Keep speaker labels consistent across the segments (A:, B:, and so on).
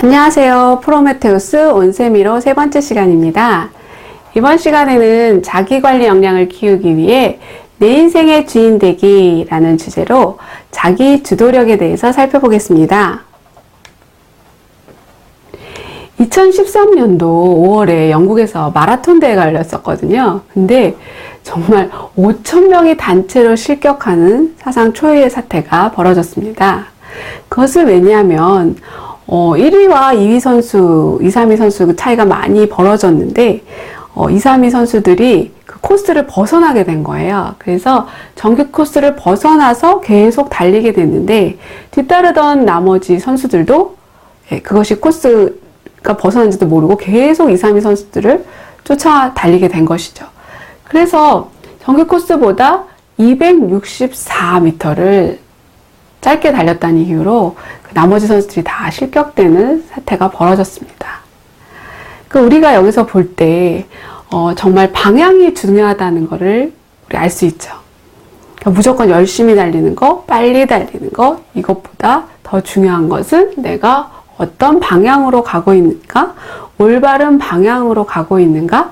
A: 안녕하세요. 프로메테우스 온세미로 세 번째 시간입니다. 이번 시간에는 자기관리 역량을 키우기 위해 내 인생의 주인 되기라는 주제로 자기 주도력에 대해서 살펴보겠습니다. 2013년도 5월에 영국에서 마라톤 대회가 열렸었거든요. 근데 정말 5,000명이 단체로 실격하는 사상 초유의 사태가 벌어졌습니다. 그것은 왜냐하면 1위와 2위 선수, 2, 3위 선수 차이가 많이 벌어졌는데 2, 3위 선수들이 그 코스를 벗어나게 된 거예요. 그래서 정규 코스를 벗어나서 계속 달리게 됐는데 뒤따르던 나머지 선수들도 그것이 코스가 벗어난지도 모르고 계속 2, 3위 선수들을 쫓아 달리게 된 것이죠. 그래서 정규 코스보다 264m를 짧게 달렸다는 이유로 나머지 선수들이 다 실격되는 사태가 벌어졌습니다. 우리가 여기서 볼 때 정말 방향이 중요하다는 것을 우리 알 수 있죠. 무조건 열심히 달리는 거, 빨리 달리는 거, 이것보다 더 중요한 것은 내가 어떤 방향으로 가고 있는가, 올바른 방향으로 가고 있는가,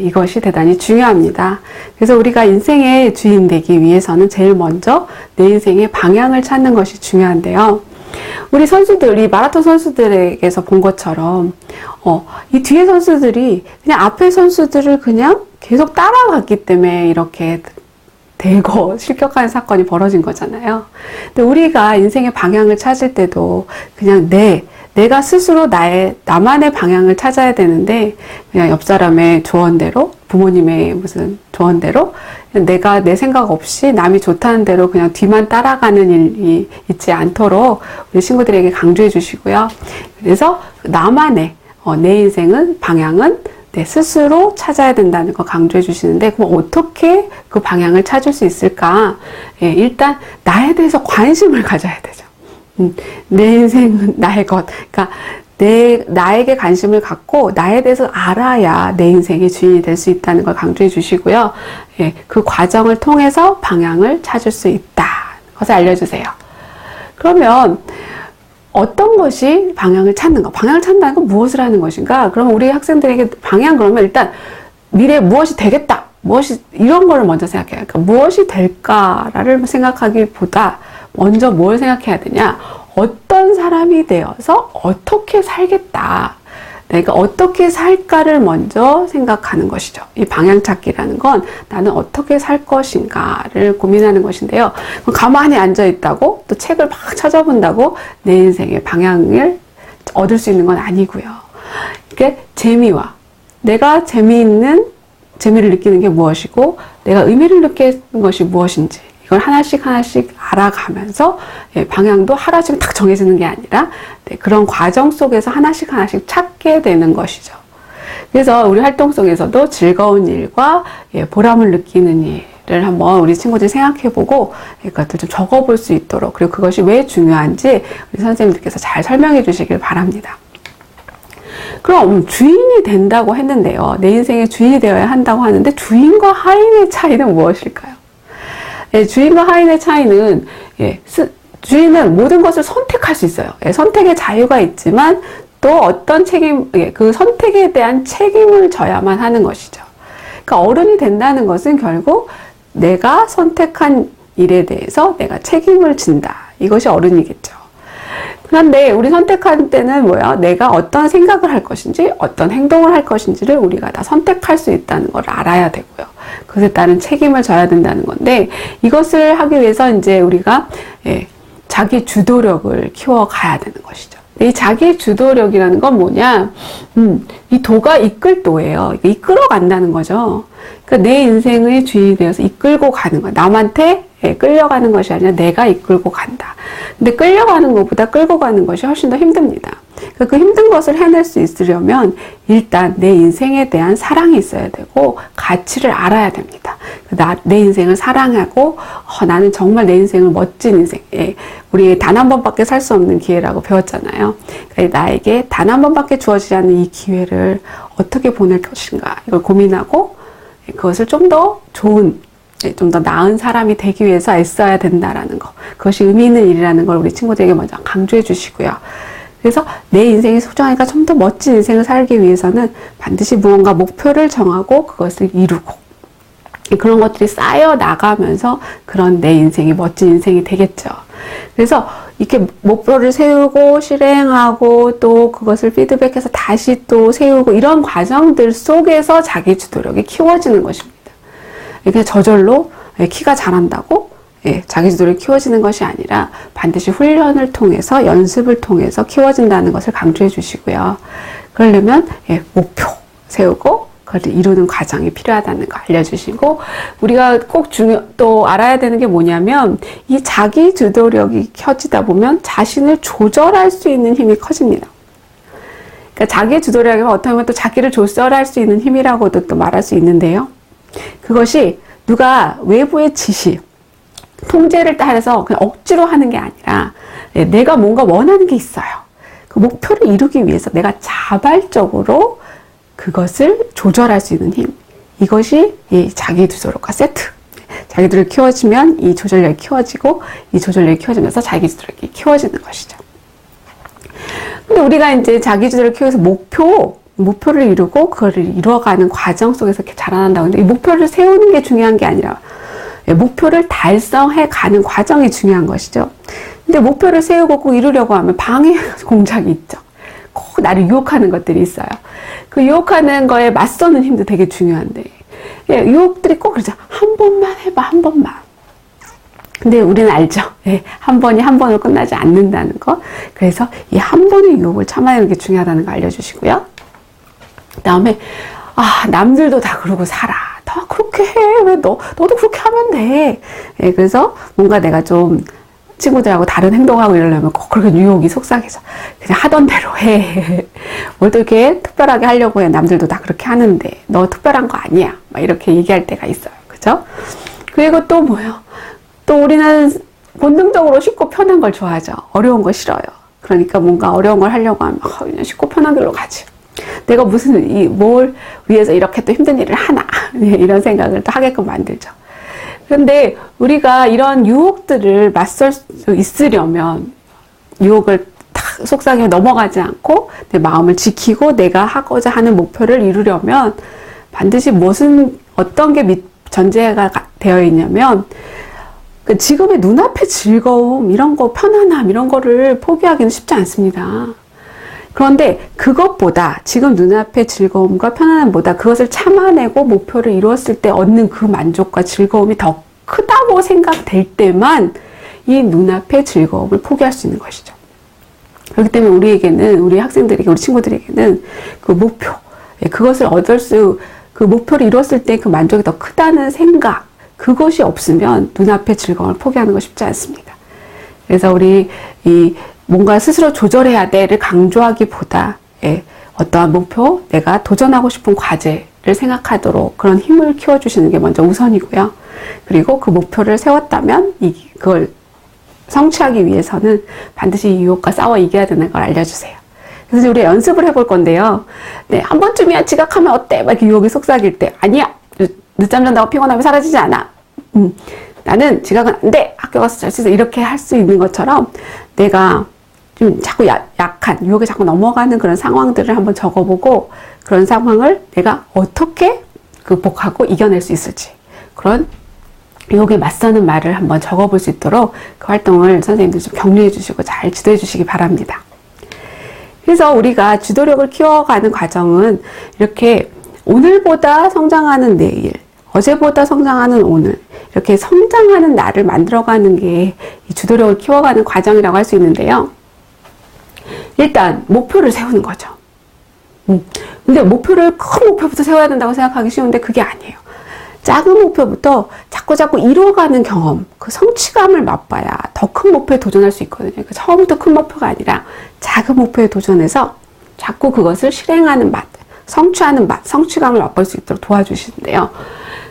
A: 이것이 대단히 중요합니다. 그래서 우리가 인생의 주인 되기 위해서는 제일 먼저 내 인생의 방향을 찾는 것이 중요한데요. 우리 선수들이 마라톤 선수들에게서 본 것처럼 이 뒤에 선수들이 그냥 앞에 선수들을 그냥 계속 따라갔기 때문에 이렇게 대거 실격하는 사건이 벌어진 거잖아요. 근데 우리가 인생의 방향을 찾을 때도 그냥 내가 스스로 나만의 방향을 찾아야 되는데 그냥 옆 사람의 조언대로, 부모님의 무슨 조언대로 내가 내 생각 없이 남이 좋다는 대로 그냥 뒤만 따라가는 일이 있지 않도록 우리 친구들에게 강조해 주시고요. 그래서 나만의 내 인생은 방향은 내 스스로 찾아야 된다는 거 강조해 주시는데, 그럼 어떻게 그 방향을 찾을 수 있을까? 일단 나에 대해서 관심을 가져야 되죠. 내 인생은 나의 것. 그러니까 나에게 관심을 갖고 나에 대해서 알아야 내 인생의 주인이 될 수 있다는 걸 강조해 주시고요. 그 과정을 통해서 방향을 찾을 수 있다. 그것을 알려주세요. 그러면 어떤 것이 방향을 찾는가? 방향을 찾는다는 건 무엇을 하는 것인가? 그러면 우리 학생들에게 방향 그러면 일단 미래에 무엇이 되겠다. 이런 거를 먼저 생각해요. 그러니까 무엇이 될까를 생각하기보다 먼저 뭘 생각해야 되냐? 어떤 사람이 되어서 어떻게 살겠다. 내가 어떻게 살까를 먼저 생각하는 것이죠. 이 방향 찾기라는 건 나는 어떻게 살 것인가를 고민하는 것인데요. 가만히 앉아 있다고 또 책을 막 찾아본다고 내 인생의 방향을 얻을 수 있는 건 아니고요. 이게 재미와 내가 재미를 느끼는 게 무엇이고 내가 의미를 느끼는 것이 무엇인지 이걸 하나씩 알아가면서 방향도 하루씩 딱 정해지는 게 아니라 그런 과정 속에서 하나씩 찾게 되는 것이죠. 그래서 우리 활동 속에서도 즐거운 일과 보람을 느끼는 일을 한번 우리 친구들이 생각해보고 그것들 좀 적어볼 수 있도록, 그리고 그것이 왜 중요한지 우리 선생님들께서 잘 설명해 주시길 바랍니다. 그럼 주인이 된다고 했는데요. 내 인생의 주인이 되어야 한다고 하는데 주인과 하인의 차이는 무엇일까요? 주인과 하인의 차이는 주인은 모든 것을 선택할 수 있어요. 선택의 자유가 있지만 또 어떤 그 선택에 대한 책임을 져야만 하는 것이죠. 그러니까 어른이 된다는 것은 결국 내가 선택한 일에 대해서 내가 책임을 진다. 이것이 어른이겠죠. 그런데 우리 선택할 때는 내가 어떤 생각을 할 것인지 어떤 행동을 할 것인지를 우리가 다 선택할 수 있다는 걸 알아야 되고요. 그것에 따른 책임을 져야 된다는 건데, 이것을 하기 위해서 이제 우리가 자기 주도력을 키워가야 되는 것이죠. 이 자기 주도력이라는 건 뭐냐? 이 도가 이끌도예요. 이끌어간다는 거죠. 그러니까 내 인생의 주인이 되어서 이끌고 가는 거야. 남한테 끌려가는 것이 아니라 내가 이끌고 간다. 근데 끌려가는 것보다 끌고 가는 것이 훨씬 더 힘듭니다. 그 힘든 것을 해낼 수 있으려면 일단 내 인생에 대한 사랑이 있어야 되고 가치를 알아야 됩니다. 내 인생을 사랑하고 나는 정말 내 인생을 멋진 인생, 우리 단 한 번밖에 살 수 없는 기회라고 배웠잖아요. 그러니까 나에게 단 한 번밖에 주어지지 않는 이 기회를 어떻게 보낼 것인가 이걸 고민하고 그것을 좀 더 좋은, 좀 더 나은 사람이 되기 위해서 애써야 된다라는 거, 그것이 의미 있는 일이라는 걸 우리 친구들에게 먼저 강조해 주시고요. 그래서 내 인생이 소중하니까 좀 더 멋진 인생을 살기 위해서는 반드시 무언가 목표를 정하고 그것을 이루고 그런 것들이 쌓여 나가면서 그런 내 인생이 멋진 인생이 되겠죠. 그래서 이렇게 목표를 세우고 실행하고 또 그것을 피드백해서 다시 또 세우고 이런 과정들 속에서 자기 주도력이 키워지는 것입니다. 이게 저절로 키가 자란다고 자기 주도력이 키워지는 것이 아니라 반드시 훈련을 통해서 연습을 통해서 키워진다는 것을 강조해 주시고요. 그러려면 목표 세우고 그걸 이루는 과정이 필요하다는 거 알려주시고, 우리가 꼭 또 알아야 되는 게 뭐냐면 이 자기 주도력이 켜지다 보면 자신을 조절할 수 있는 힘이 커집니다. 그러니까 자기 주도력이면 어떻게 보면 또 자기를 조절할 수 있는 힘이라고도 또 말할 수 있는데요. 그것이 누가 외부의 지시, 통제를 따라서 그냥 억지로 하는 게 아니라 내가 뭔가 원하는 게 있어요. 그 목표를 이루기 위해서 내가 자발적으로 그것을 조절할 수 있는 힘. 이것이 이 자기 주도력과 세트. 자기 주도력이 키워지면 이 조절력이 키워지고 이 조절력이 키워지면서 자기 주도력이 키워지는 것이죠. 근데 우리가 이제 자기 주도력을 키워서 목표를 이루고 그거를 이루어가는 과정 속에서 이렇게 자라난다고 하는데 이 목표를 세우는 게 중요한 게 아니라 목표를 달성해 가는 과정이 중요한 것이죠. 근데 목표를 세우고 꼭 이루려고 하면 방해 공작이 있죠. 꼭 나를 유혹하는 것들이 있어요. 그 유혹하는 거에 맞서는 힘도 되게 중요한데, 유혹들이 꼭 그러죠. 한 번만 해봐, 한 번만. 근데 우리는 알죠. 한 번이 한 번으로 끝나지 않는다는 거. 그래서 이 한 번의 유혹을 참아내는 게 중요하다는 거 알려주시고요. 그 다음에, 남들도 다 그러고 살아. 다 그렇게 해. 왜 너도 그렇게 하면 돼. 그래서 뭔가 내가 좀 친구들하고 다른 행동하고 이러려면 꼭 그렇게 유혹이 속삭여서 그냥 하던 대로 해. 뭘 또 이렇게 특별하게 하려고 해. 남들도 다 그렇게 하는데 너 특별한 거 아니야. 막 이렇게 얘기할 때가 있어요. 그죠? 그리고 또 뭐요? 또 우리는 본능적으로 쉽고 편한 걸 좋아하죠. 어려운 거 싫어요. 그러니까 뭔가 어려운 걸 하려고 하면 그냥 쉽고 편한 길로 가지. 내가 뭘 위해서 이렇게 또 힘든 일을 하나. 이런 생각을 또 하게끔 만들죠. 근데 우리가 이런 유혹들을 맞설 수 있으려면 유혹을 탁 속삭여 넘어가지 않고 내 마음을 지키고 내가 하고자 하는 목표를 이루려면 반드시 어떤 게 전제가 되어 있냐면 지금의 눈앞의 즐거움, 이런 거, 편안함, 이런 거를 포기하기는 쉽지 않습니다. 그런데 그것보다 지금 눈앞의 즐거움과 편안함보다 그것을 참아내고 목표를 이루었을 때 얻는 그 만족과 즐거움이 더 크다고 생각될 때만 이 눈앞의 즐거움을 포기할 수 있는 것이죠. 그렇기 때문에 우리 학생들에게, 우리 친구들에게는 그 목표, 그것을 그 목표를 이뤘을 때 그 만족이 더 크다는 생각, 그것이 없으면 눈앞의 즐거움을 포기하는 거 쉽지 않습니다. 그래서 우리 뭔가 스스로 조절해야 돼를 강조하기보다 어떠한 목표, 내가 도전하고 싶은 과제를 생각하도록 그런 힘을 키워주시는 게 먼저 우선이고요. 그리고 그 목표를 세웠다면 그걸 성취하기 위해서는 반드시 이 유혹과 싸워 이겨야 되는 걸 알려주세요. 그래서 우리 연습을 해볼 건데요. 한 번쯤이야 지각하면 어때? 막 이렇게 유혹이 속삭일 때 아니야! 늦잠 잔다고 피곤함이 사라지지 않아. 나는 지각은 안 돼! 학교 가서 잘 수 있어. 이렇게 할 수 있는 것처럼 내가 좀 자꾸 약한, 유혹에 자꾸 넘어가는 그런 상황들을 한번 적어보고 그런 상황을 내가 어떻게 극복하고 이겨낼 수 있을지 그런 유혹에 맞서는 말을 한번 적어볼 수 있도록 그 활동을 선생님들 좀 격려해 주시고 잘 지도해 주시기 바랍니다. 그래서 우리가 주도력을 키워가는 과정은 이렇게 오늘보다 성장하는 내일, 어제보다 성장하는 오늘, 이렇게 성장하는 나를 만들어가는 게 이 주도력을 키워가는 과정이라고 할 수 있는데요. 일단 목표를 세우는 거죠. 근데 큰 목표부터 세워야 된다고 생각하기 쉬운데 그게 아니에요. 작은 목표부터 자꾸 이루어가는 경험, 그 성취감을 맛봐야 더 큰 목표에 도전할 수 있거든요. 그러니까 처음부터 큰 목표가 아니라 작은 목표에 도전해서 자꾸 그것을 실행하는 맛, 성취하는 맛, 성취감을 맛볼 수 있도록 도와주시는데요.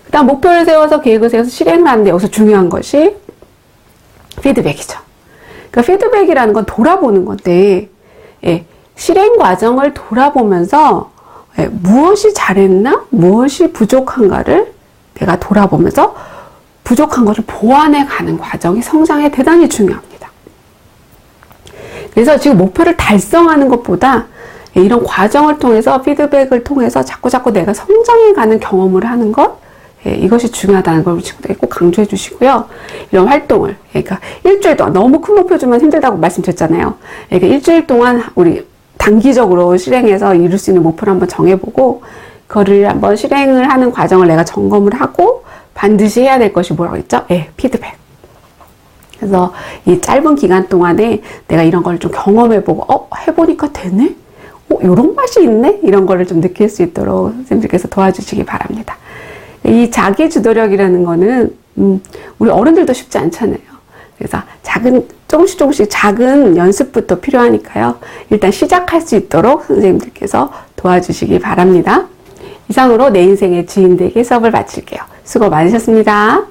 A: 그 다음 목표를 세워서 계획을 세워서 실행을 하는데 여기서 중요한 것이 피드백이죠. 그러니까 피드백이라는 건 돌아보는 건데 실행 과정을 돌아보면서 무엇이 잘했나, 무엇이 부족한가를 내가 돌아보면서 부족한 것을 보완해 가는 과정이 성장에 대단히 중요합니다. 그래서 지금 목표를 달성하는 것보다 이런 과정을 통해서 피드백을 통해서 자꾸 내가 성장해가는 경험을 하는 것, 이것이 중요하다는 걸 우리 친구들에게 꼭 강조해 주시고요. 이런 활동을, 그러니까 일주일 동안 너무 큰 목표 주면 힘들다고 말씀드렸잖아요. 그러니까 일주일 동안 우리 단기적으로 실행해서 이룰 수 있는 목표를 한번 정해보고 그거를 한번 실행을 하는 과정을 내가 점검을 하고 반드시 해야 될 것이 뭐라고 했죠? 피드백. 그래서 이 짧은 기간 동안에 내가 이런 걸 좀 경험해보고 해보니까 되네? 요런 맛이 있네? 이런 거를 좀 느낄 수 있도록 선생님들께서 도와주시기 바랍니다. 이 자기 주도력이라는 거는 우리 어른들도 쉽지 않잖아요. 그래서 조금씩 작은 연습부터 필요하니까요. 일단 시작할 수 있도록 선생님들께서 도와주시기 바랍니다. 이상으로 내 인생의 지인 되기 수업을 마칠게요. 수고 많으셨습니다.